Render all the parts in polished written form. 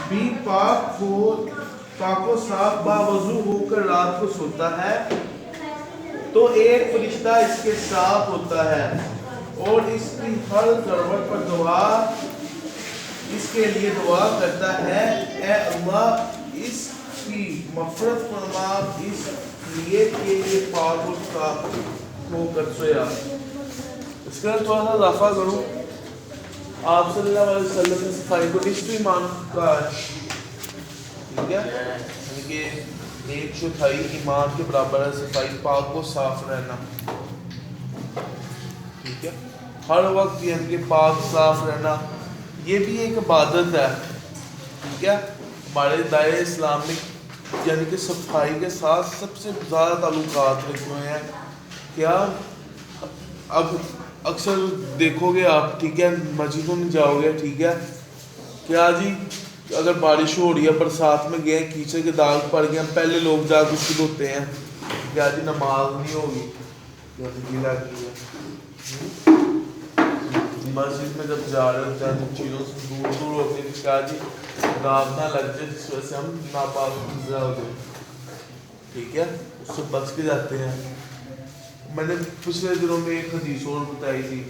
بھی پاک و صاف باوضو ہو کر رات کو سوتا ہے تو ایک فرشتہ اس کے ساتھ ہوتا ہے اور اس کی ہر کروٹ پر اس کے لیے دعا کرتا ہے، اے اللہ اس کی مغفرت فرما، اس لیے کہ یہ پاک و صاف ہو کر سویا۔ اس کے بعد تھوڑا سا اضافہ کروں، آپ صلی اللہ علیہ وسلم نے صفائی کو نصف ایمان کہا ہے، ٹھیک ہے، یعنی کہ ایک چوتھائی ایمان کے برابر ہے صفائی، پاک و صاف رہنا، ٹھیک ہے، ہر وقت یعنی کہ پاک صاف رہنا، یہ بھی ایک عبادت ہے، ٹھیک ہے۔ ہمارے دائرہ اسلامک یعنی کہ صفائی کے ساتھ سب سے زیادہ تعلقات رکھے ہوئے ہیں۔ کیا اب اکثر دیکھو گے آپ، ٹھیک ہے، مسجدوں میں جاؤ گے، ٹھیک ہے، کیا جی اگر بارش ہو رہی ہے، برسات میں گئے، کیچڑ کے داغ پڑ گئے، پہلے لوگ جا کے خود ہوتے ہیں، کیا جی نماز نہیں ہوگی، مسجد میں جب جا رہے ہوتے ہیں تو چیزوں سے دور دور ہوتے ہیں، کیا جی داغ نہ لگ جائے جس وجہ سے ہم ناپاک ہو جائے، ٹھیک ہے، اس سے بچ کے جاتے ہیں۔ میں نے پچھلے دنوں میں ایک حدیث اور بتائی تھی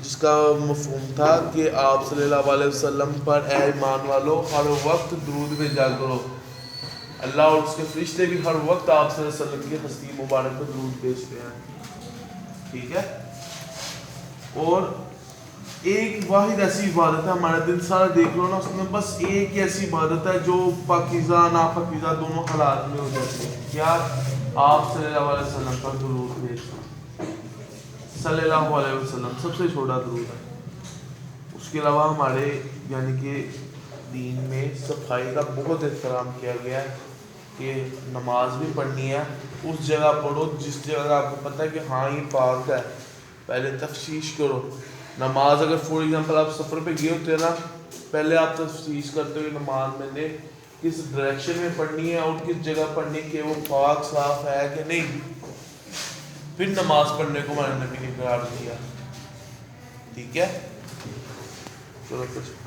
جس کا مفہوم تھا کہ آپ صلی اللہ علیہ وسلم پر اے ایمان والو ہر وقت درود بھیجا کرو، اللہ اور اس کے فرشتے بھی ہر وقت آپ صلی اللہ علیہ وسلم کی ہستی مبارک پر درود بھیجتے ہیں، ٹھیک ہے۔ اور ایک واحد ایسی عبادت ہے، ہمارا دل سارا دیکھ لو نا، اس میں بس ایک ہی ایسی عبادت ہے جو پاکیزہ ناپاکیزہ دونوں حالات میں ہو جاتی ہے، کیا؟ آپ صلی اللہ علیہ وسلم پر درود بھیجنا، صلی اللہ علیہ وسلم سب سے چھوٹا درود ہے۔ اس کے علاوہ ہمارے یعنی کہ دین میں صفائی کا بہت احترام کیا گیا ہے کہ نماز بھی پڑھنی ہے اس جگہ پڑھو جس جگہ آپ کو پتہ ہے کہ ہاں یہ پاک ہے، پہلے تفتیش کرو۔ نماز اگر فور ایگزامپل آپ سفر پہ گئے ہوتے ہیں نا، پہلے آپ تفتیش کرتے ہوئے نماز میں نے کس ڈائریکشن میں پڑھنی ہے اور کس جگہ پڑھنی کہ وہ پاک صاف ہے کہ نہیں، پھر نماز پڑھنے کو ہمارے نبی نے قرار دیا، ٹھیک ہے۔ چلو کچھ